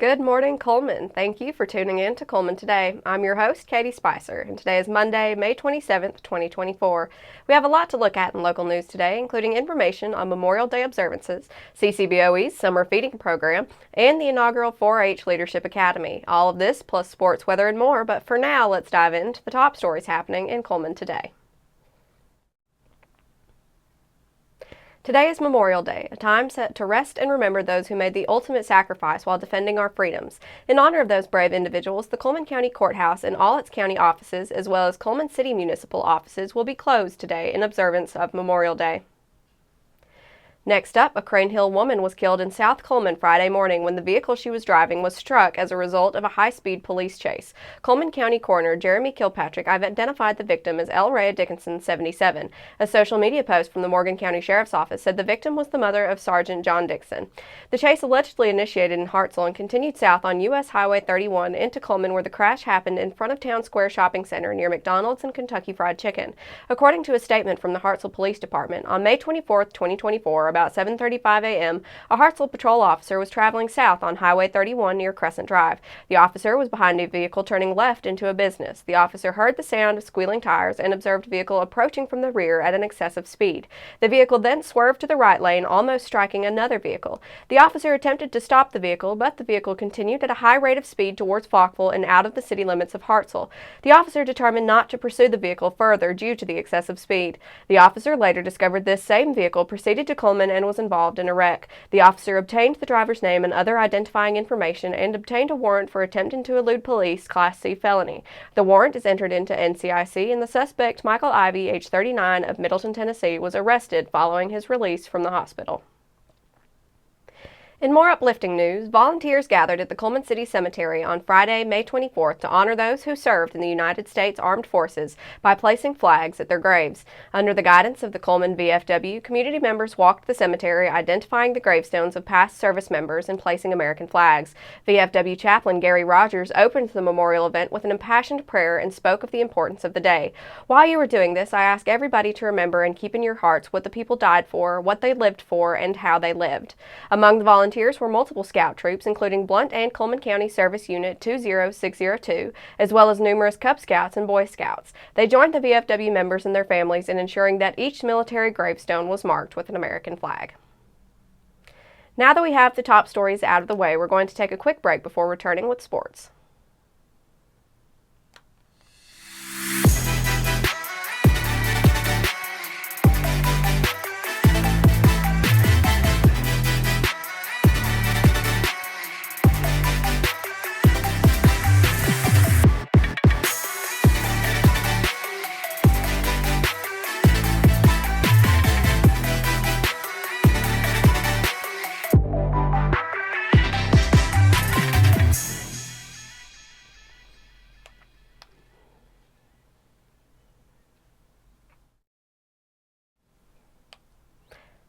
Good morning, Cullman. Thank you for tuning in to Cullman Today. I'm your host, Katie Spicer, and today is Monday, May 27th, 2024. We have a lot to look at in local news today, including information on Memorial Day observances, CCBOE's summer feeding program, and the inaugural 4-H Leadership Academy. All of this plus sports, weather, and more, but for now, let's dive into the top stories happening in Cullman today. Today is Memorial Day, a time set to rest and remember those who made the ultimate sacrifice while defending our freedoms. In honor of those brave individuals, the Cullman County Courthouse and all its county offices, as well as Cullman City municipal offices, will be closed today in observance of Memorial Day. Next up, a Crane Hill woman was killed in South Cullman Friday morning when the vehicle she was driving was struck as a result of a high-speed police chase. Cullman County Coroner Jeremy Kilpatrick identified the victim as L. Rhea Dickinson, 77. A social media post from the Morgan County Sheriff's Office said the victim was the mother of Sergeant John Dixon. The chase allegedly initiated in Hartselle and continued south on U.S. Highway 31 into Cullman, where the crash happened in front of Town Square Shopping Center near McDonald's and Kentucky Fried Chicken. According to a statement from the Hartselle Police Department, on May 24, 2024, about 7:35 a.m., a Hartselle patrol officer was traveling south on Highway 31 near Crescent Drive. The officer was behind a vehicle turning left into a business. The officer heard the sound of squealing tires and observed a vehicle approaching from the rear at an excessive speed. The vehicle then swerved to the right lane, almost striking another vehicle. The officer attempted to stop the vehicle, but the vehicle continued at a high rate of speed towards Falkville and out of the city limits of Hartselle. The officer determined not to pursue the vehicle further due to the excessive speed. The officer later discovered this same vehicle proceeded to Cullman and was involved in a wreck. The officer obtained the driver's name and other identifying information and obtained a warrant for attempting to elude police, Class C felony. The warrant is entered into NCIC, and the suspect, Michael Ivy, age 39, of Middleton, Tennessee, was arrested following his release from the hospital. In more uplifting news, volunteers gathered at the Cullman City Cemetery on Friday, May 24th to honor those who served in the United States Armed Forces by placing flags at their graves. Under the guidance of the Cullman VFW, community members walked the cemetery identifying the gravestones of past service members and placing American flags. VFW chaplain Gary Rogers opened the memorial event with an impassioned prayer and spoke of the importance of the day. While you are doing this, I ask everybody to remember and keep in your hearts what the people died for, what they lived for, and how they lived. Among the volunteers were multiple scout troops, including Blount and Cullman County Service Unit 20602, as well as numerous Cub Scouts and Boy Scouts. They joined the VFW members and their families in ensuring that each military gravestone was marked with an American flag. Now that we have the top stories out of the way, we're going to take a quick break before returning with sports.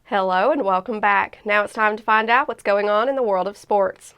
Hello and welcome back. Now it's time to find out what's going on in the world of sports.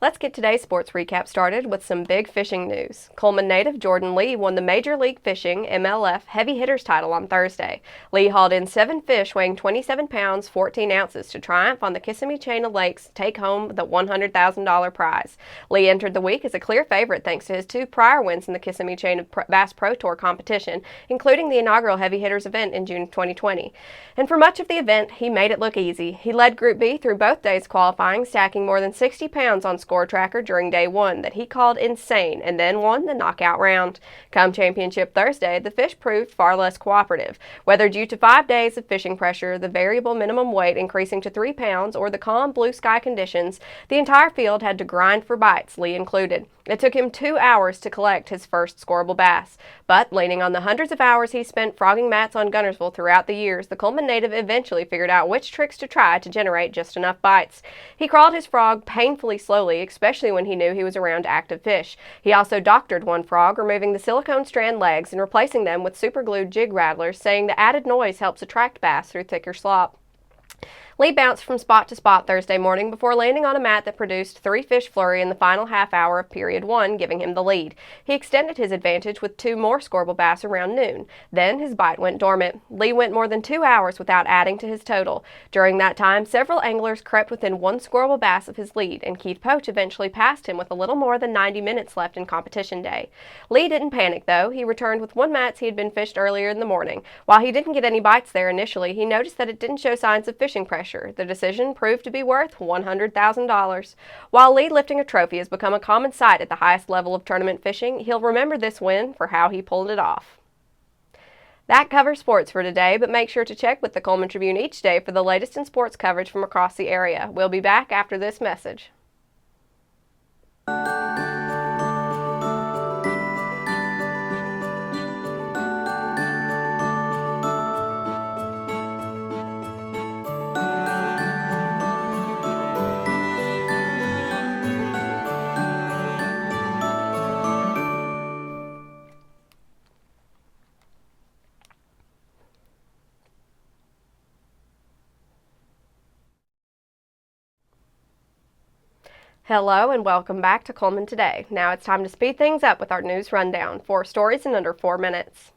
Let's get today's sports recap started with some big fishing news. Cullman native Jordan Lee won the Major League Fishing MLF Heavy Hitters title on Thursday. Lee hauled in 7 fish weighing 27 pounds, 14 ounces to triumph on the Kissimmee Chain of Lakes to take home the $100,000 prize. Lee entered the week as a clear favorite thanks to his 2 prior wins in the Kissimmee Chain of Bass Pro Tour competition, including the inaugural Heavy Hitters event in June 2020. And for much of the event, he made it look easy. He led Group B through both days qualifying, stacking more than 60 pounds on score tracker during day 1 that he called insane, and then won the knockout round. Come championship Thursday, the fish proved far less cooperative. Whether due to 5 days of fishing pressure, the variable minimum weight increasing to 3 pounds, or the calm blue sky conditions, the entire field had to grind for bites, Lee included. It took him 2 hours to collect his first scoreable bass. But leaning on the hundreds of hours he spent frogging mats on Guntersville throughout the years, the Cullman native eventually figured out which tricks to try to generate just enough bites. He crawled his frog painfully slowly, especially when he knew he was around active fish. He also doctored one frog, removing the silicone strand legs and replacing them with superglued jig rattlers, saying the added noise helps attract bass through thicker slop. Lee bounced from spot to spot Thursday morning before landing on a mat that produced 3 fish flurry in the final half hour of period 1, giving him the lead. He extended his advantage with 2 more scoreable bass around noon. Then his bite went dormant. Lee went more than 2 hours without adding to his total. During that time, several anglers crept within 1 scoreable bass of his lead, and Keith Poach eventually passed him with a little more than 90 minutes left in competition day. Lee didn't panic, though. He returned with 1 mats he had been fished earlier in the morning. While he didn't get any bites there initially, he noticed that it didn't show signs of fishing pressure. The decision proved to be worth $100,000. While Lee lifting a trophy has become a common sight at the highest level of tournament fishing, he'll remember this win for how he pulled it off. That covers sports for today, but make sure to check with the Cullman Tribune each day for the latest in sports coverage from across the area. We'll be back after this message. Hello and welcome back to Cullman Today. Now it's time to speed things up with our news rundown. 4 stories in under 4 minutes.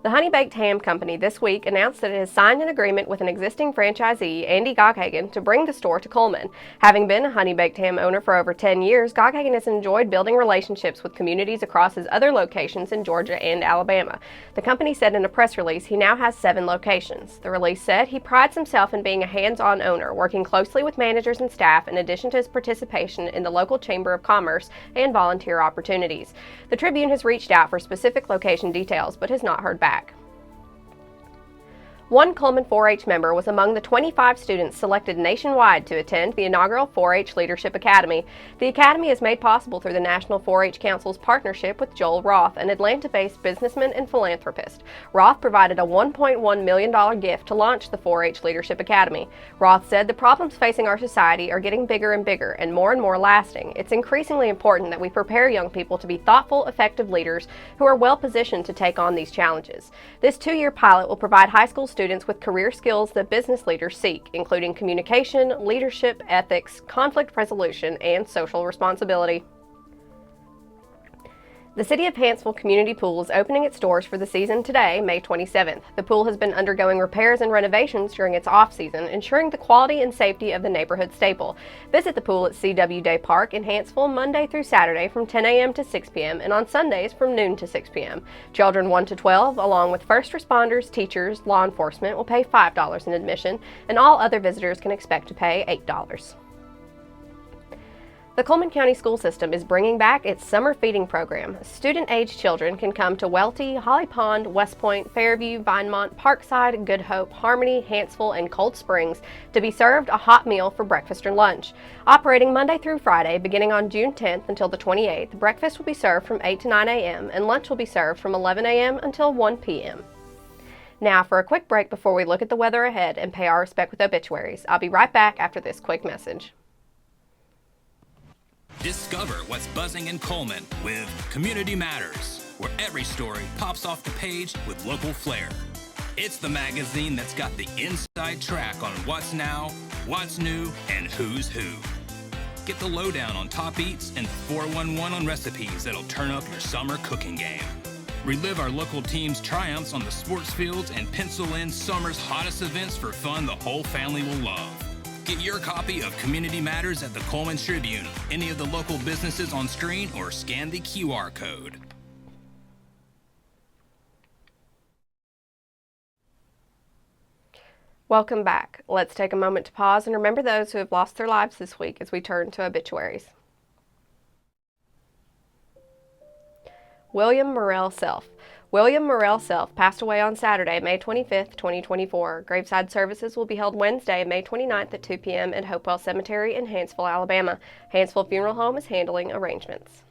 The Honey Baked Ham Company this week announced that it has signed an agreement with an existing franchisee, Andy Goghagen, to bring the store to Cullman. Having been a Honey Baked Ham owner for over 10 years, Goghagen has enjoyed building relationships with communities across his other locations in Georgia and Alabama. The company said in a press release he now has 7 locations. The release said he prides himself in being a hands-on owner, working closely with managers and staff in addition to his participation in the local Chamber of Commerce and volunteer opportunities. The Tribune has reached out for specific location details but has not heard back. One Cullman 4-H member was among the 25 students selected nationwide to attend the inaugural 4-H Leadership Academy. The academy is made possible through the National 4-H Council's partnership with Joel Roth, an Atlanta-based businessman and philanthropist. Roth provided a $1.1 million gift to launch the 4-H Leadership Academy. Roth said the problems facing our society are getting bigger and bigger and more lasting. It's increasingly important that we prepare young people to be thoughtful, effective leaders who are well positioned to take on these challenges. This 2-year pilot will provide high school students with career skills that business leaders seek, including communication, leadership, ethics, conflict resolution, and social responsibility. The City of Hanceville Community Pool is opening its doors for the season today, May 27th. The pool has been undergoing repairs and renovations during its off-season, ensuring the quality and safety of the neighborhood staple. Visit the pool at CW Day Park in Hanceville Monday through Saturday from 10 a.m. to 6 p.m. and on Sundays from noon to 6 p.m. Children 1 to 12, along with first responders, teachers, law enforcement, will pay $5 in admission, and all other visitors can expect to pay $8. The Cullman County School System is bringing back its summer feeding program. Student-age children can come to Welty, Holly Pond, West Point, Fairview, Vinemont, Parkside, Good Hope, Harmony, Hanceville, and Cold Springs to be served a hot meal for breakfast or lunch. Operating Monday through Friday, beginning on June 10th until the 28th, breakfast will be served from 8 to 9 a.m. and lunch will be served from 11 a.m. until 1 p.m. Now for a quick break before we look at the weather ahead and pay our respect with obituaries. I'll be right back after this quick message. Discover what's buzzing in Cullman with Community Matters, where every story pops off the page with local flair. It's the magazine that's got the inside track on what's now, what's new, and who's who. Get the lowdown on top eats and 411 on recipes that'll turn up your summer cooking game. Relive our local team's triumphs on the sports fields and pencil in summer's hottest events for fun the whole family will love. Get your copy of Community Matters at the Cullman Tribune, any of the local businesses on screen, or scan the QR code. Welcome back. Let's take a moment to pause and remember those who have lost their lives this week as we turn to obituaries. William Morrell Self. William Morrell Self passed away on Saturday, May 25, 2024. Graveside services will be held Wednesday, May 29th at 2 p.m. at Hopewell Cemetery in Hanceville, Alabama. Hanceville Funeral Home is handling arrangements.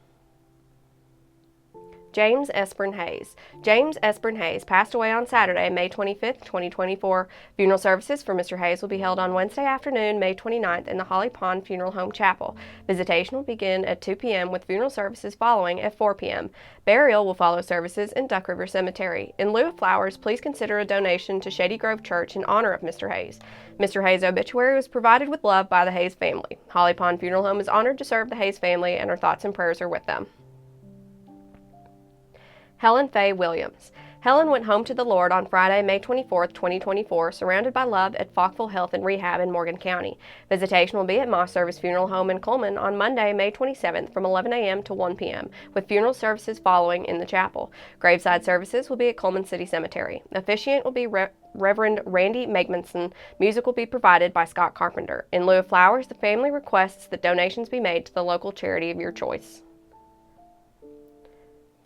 James Esperin Hayes. James Esperin Hayes passed away on Saturday, May 25, 2024. Funeral services for Mr. Hayes will be held on Wednesday afternoon, May 29th in the Holly Pond Funeral Home Chapel. Visitation will begin at 2 p.m. with funeral services following at 4 p.m. Burial will follow services in Duck River Cemetery. In lieu of flowers, please consider a donation to Shady Grove Church in honor of Mr. Hayes. Mr. Hayes' obituary was provided with love by the Hayes family. Holly Pond Funeral Home is honored to serve the Hayes family, and our thoughts and prayers are with them. Helen Faye Williams. Helen went home to the Lord on Friday, May 24, 2024, surrounded by love at Falkville Health and Rehab in Morgan County. Visitation will be at Moss Service Funeral Home in Cullman on Monday, May 27th from 11 a.m. to 1 p.m., with funeral services following in the chapel. Graveside services will be at Cullman City Cemetery. Officiant will be Reverend Randy Megmanson. Music will be provided by Scott Carpenter. In lieu of flowers, the family requests that donations be made to the local charity of your choice.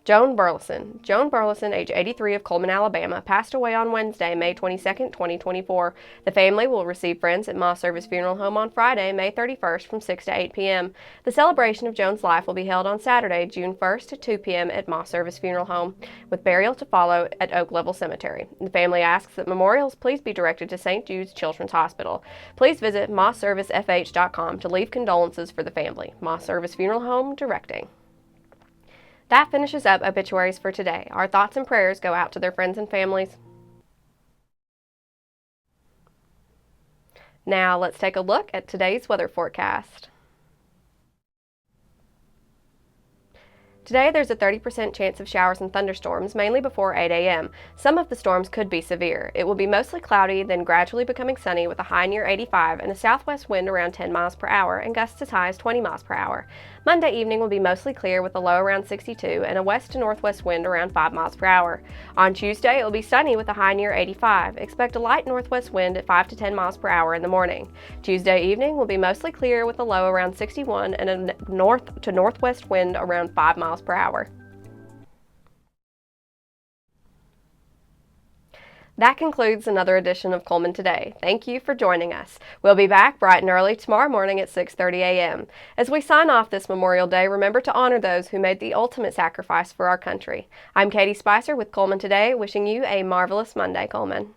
Joan Burleson. Joan Burleson, age 83 of Cullman, Alabama, passed away on Wednesday, May 22, 2024. The family will receive friends at Moss Service Funeral Home on Friday, May 31st from 6 to 8 p.m. The celebration of Joan's life will be held on Saturday, June 1st to 2 p.m. at Moss Service Funeral Home, with burial to follow at Oak Level Cemetery. The family asks that memorials please be directed to St. Jude's Children's Hospital. Please visit mossservicefh.com to leave condolences for the family. Moss Service Funeral Home directing. That finishes up obituaries for today. Our thoughts and prayers go out to their friends and families. Now let's take a look at today's weather forecast. Today there's a 30% chance of showers and thunderstorms, mainly before 8 a.m. Some of the storms could be severe. It will be mostly cloudy, then gradually becoming sunny with a high near 85 and a southwest wind around 10 miles per hour and gusts as high as 20 miles per hour. Monday evening will be mostly clear with a low around 62 and a west to northwest wind around 5 miles per hour. On Tuesday, it will be sunny with a high near 85. Expect a light northwest wind at 5 to 10 miles per hour in the morning. Tuesday evening will be mostly clear with a low around 61 and a north to northwest wind around 5 miles per hour. That concludes another edition of Cullman Today. Thank you for joining us. We'll be back bright and early tomorrow morning at 6:30 a.m. As we sign off this Memorial Day, remember to honor those who made the ultimate sacrifice for our country. I'm Katie Spicer with Cullman Today, wishing you a marvelous Monday, Cullman.